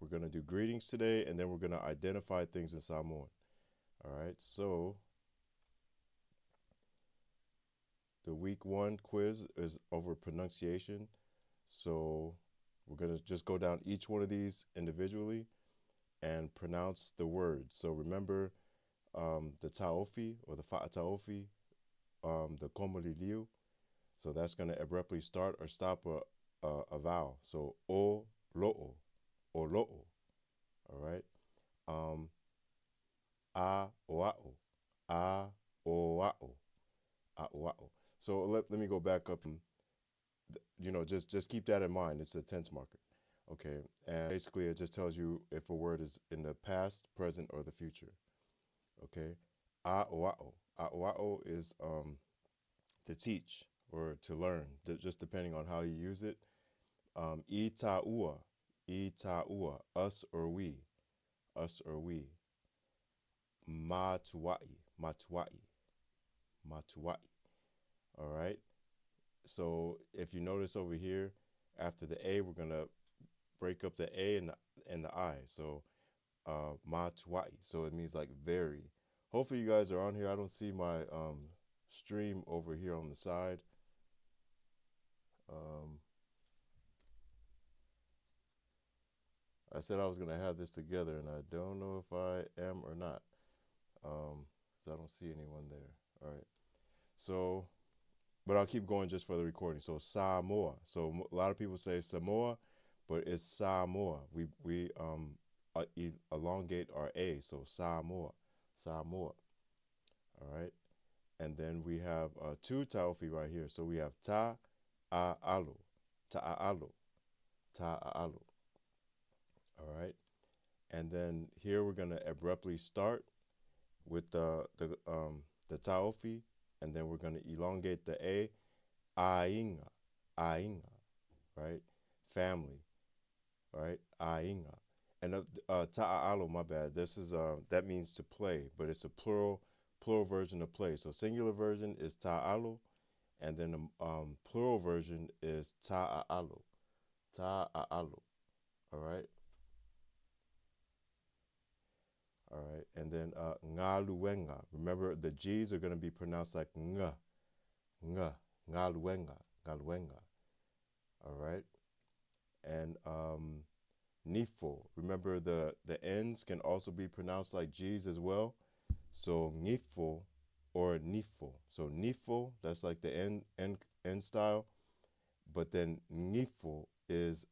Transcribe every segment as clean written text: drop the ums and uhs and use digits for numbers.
We're going to do greetings today, and then we're going to identify things in Samoan. All right, so the week 1 quiz is over pronunciation. So we're going to just go down each one of these individually and pronounce the words. So remember the taofi or the fa'ataofi, the komoliliu. So that's going to abruptly start or stop a vowel. So o lo'o, o lo'o. All right. A oa'o, a oa'o, a oa'o. So let me go back up. Just keep that in mind. It's a tense marker. Okay. And basically it just tells you if a word is in the past, present, or the future. Okay. A oa'o. A oa'o is to teach or to learn, just depending on how you use it. I ta'ua, us or we, us or we. Matua'i, matua'i, matua'i. All right. So if you notice over here, after the A, we're gonna break up the A and the I. So matua'i. So it means like very. Hopefully you guys are on here. I don't see my stream over here on the side. I said I was gonna have this together, and I don't know if I am or not, because I don't see anyone there. All right. So, but I'll keep going just for the recording. So Samoa. So a lot of people say Samoa, but it's Samoa. We elongate our A. So Samoa, Samoa. All right. And then we have 2 taofi right here. So we have ta'alo, ta'alo, ta'alo. All right. And then here we're gonna abruptly start with the taofi, and then we're gonna elongate the A, ainga, ainga, right? Family, right? Ainga. And ta'alo, my bad. This is that means to play, but it's a plural version of play. So singular version is ta'alo, and then the plural version is ta'alo, ta'alo. All right. All right, and then ngaluenga. Remember, the G's are going to be pronounced like nga, nga, ngaluenga, ngaluenga. All right, and nifo. Remember, the N's can also be pronounced like G's as well. So nifo or nifo. So nifo, that's like the N style, but then nifo is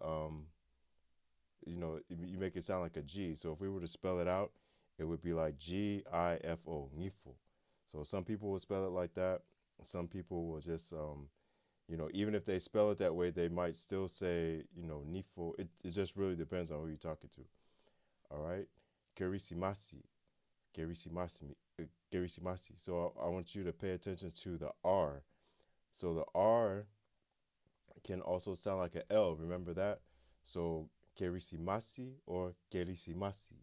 you make it sound like a G. So if we were to spell it out, it would be like Gifo, ngifo. So some people will spell it like that. Some people will just, even if they spell it that way, they might still say, nifo. It just really depends on who you're talking to. All right. Kerisimasi, kerisimasi, kerisimasi. So I want you to pay attention to the R. So the R can also sound like an L. Remember that? So kerisimasi or kerisimasi.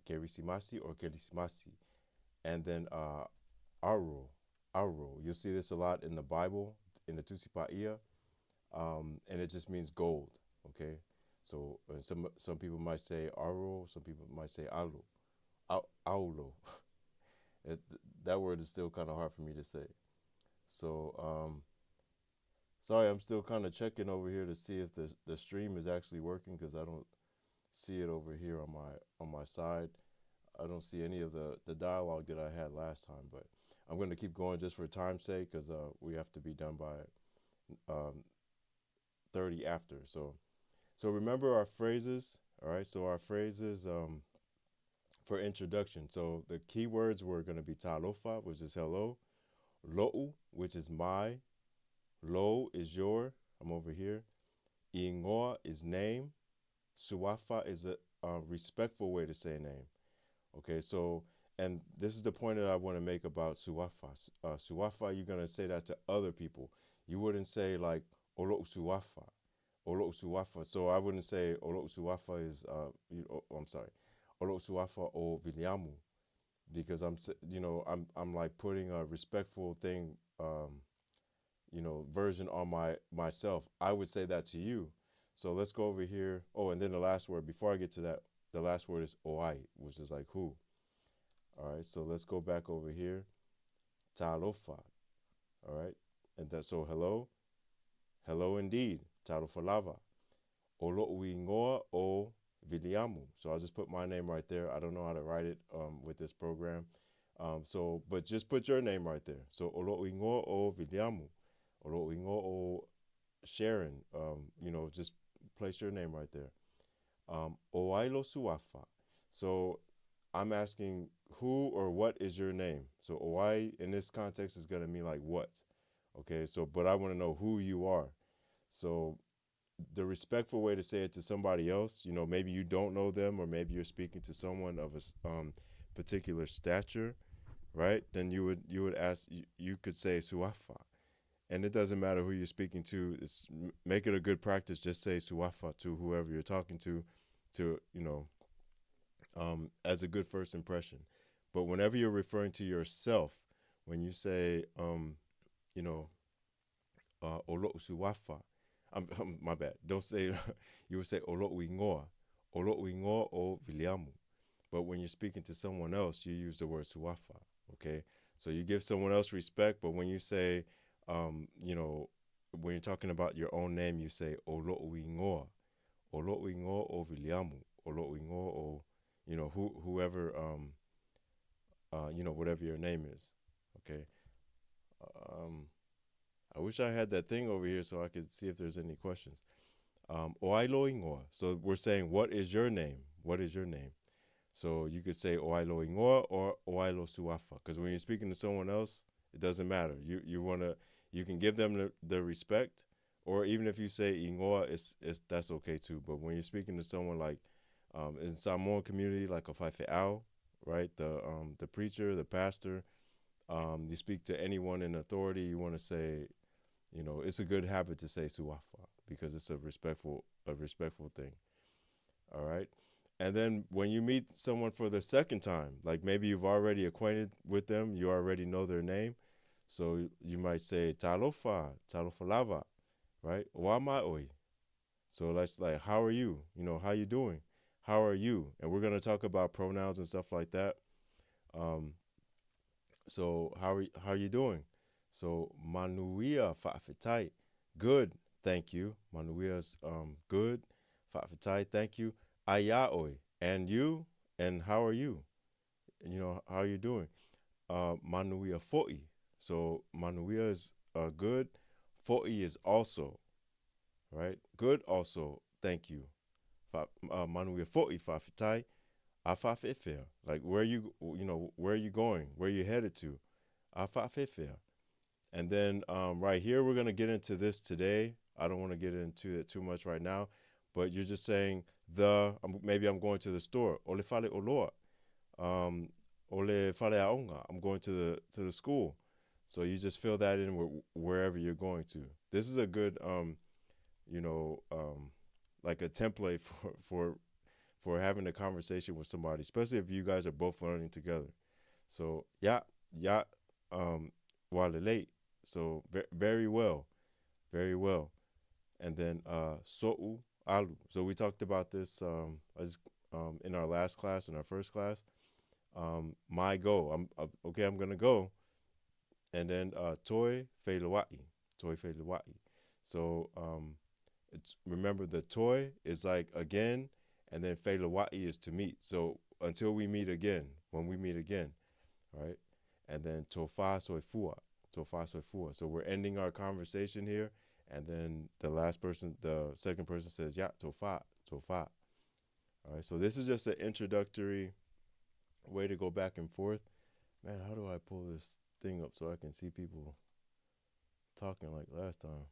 Kerisimasi or kerisimasi. And then aro. You'll see this a lot in the Bible, in the Tusipaia, and it just means gold. Okay, so some people might say aro, some people might say alo, aulo. That word is still kind of hard for me to say. So sorry, I'm still kind of checking over here to see if the stream is actually working, because I don't see it over here on my side. I don't see any of the dialogue that I had last time, but I'm going to keep going just for time's sake, because we have to be done by 30 after. So remember our phrases. All right. So our phrases for introduction. So the key words were going to be talofa, which is hello, lo'u, which is my, lo is your, I'm over here, ingoa is name, suafa is a respectful way to say name. Okay, so, and this is the point that I want to make about suafa. Suafa, you're going to say that to other people. You wouldn't say like olo suafa, olo suafa. So I wouldn't say olo suafa is, I'm sorry, olo suafa o viliamu, because I'm like putting a respectful thing, version on myself. I would say that to you. So let's go over here. Oh, and then the last word, before I get to that, the last word is oai, which is like who. All right, so let's go back over here. Talofa. All right, and that, so hello, hello indeed. Talofalava. Olo uingoa o Viliamu. So I'll just put my name right there. I don't know how to write it with this program. But just put your name right there. So Olo uingoa o Viliamu. Olo uingoa o Sharon. Just place your name right there. Oailo Suafa. So I'm asking who or what is your name? So Owai in this context is going to mean like what? Okay, so but I want to know who you are. So the respectful way to say it to somebody else, maybe you don't know them or maybe you're speaking to someone of a particular stature, right? Then you would ask, you could say Suafa. And it doesn't matter who you're speaking to. Make it a good practice. Just say Suafa to whoever you're talking to as a good first impression. But whenever you're referring to yourself, when you say, olo usuwafa, my bad. Don't say, you would say olo uingoa o viliamu. But when you're speaking to someone else, you use the word suwafa, okay? So you give someone else respect, but when you say, when you're talking about your own name, you say olo uingoa o viliamu, olo uingoa o, whoever, whatever your name is, okay? I wish I had that thing over here so I could see if there's any questions. Oailo ingoa. So we're saying, what is your name? What is your name? So you could say Oailo ingoa or Oailo suafa. Because when you're speaking to someone else, it doesn't matter. You can give them the respect, or even if you say ingoa, that's okay too. But when you're speaking to someone like in Samoan community, like a faife'au, right? The preacher, the pastor, you speak to anyone in authority, you want to say, it's a good habit to say suafa because it's a respectful thing. All right. And then when you meet someone for the second time, like maybe you've already acquainted with them, you already know their name. So you might say talofalava, right? Wamaoi. So that's like, how are you? How you doing? How are you? And we're gonna talk about pronouns and stuff like that. So how are you doing? So manuia fa'afetai, good, thank you. Manuia's good, fa'afetai, thank you. Ayaoi, and you, and how are you? How are you doing? Manuia fo'i. So manuia is good. Fo'i is also, right? Good also, thank you. Manuia fo'i fa'afetai. Afafefea. Like where where are you going? Where are you headed to? Afafefea. And then right here, we're going to get into this today. I don't want to get into it too much right now, but you're just saying maybe I'm going to the store. Ole fale oloa. Ole fale aonga. I'm going to the school. So you just fill that in wherever you're going to. This is a good, like a template for having a conversation with somebody, especially if you guys are both learning together. So walele. So very well, very well. And then so'u alu. So we talked about this in our last class, in our first class. My go. I'm gonna go. And then toi feilua'i. Toi feilua'i. So it's, remember the toi is like again, and then feilua'i is to meet. So until we meet again, when we meet again, right? And then tofa soifua. Tofa soifua. So we're ending our conversation here, and then the second person says, yeah, tofa, tofa. All right, so this is just an introductory way to go back and forth. Man, how do I pull this thing up so I can see people talking like last time?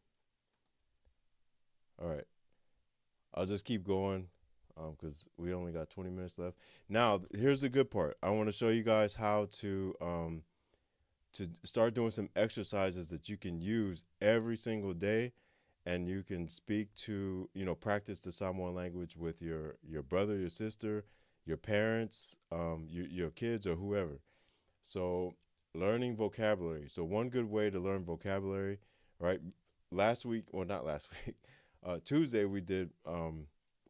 All right, I'll just keep going because we only got 20 minutes left. Now, here's the good part. I want to show you guys how to start doing some exercises that you can use every single day, and you can speak to, practice the Samoan language with your brother, your sister, your parents, your kids, or whoever. So learning vocabulary. So one good way to learn vocabulary, right? Not last week. Tuesday we did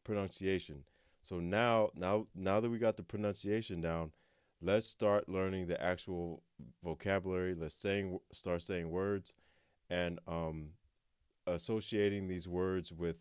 pronunciation. So now that we got the pronunciation down, let's start learning the actual vocabulary. Start saying words and associating these words with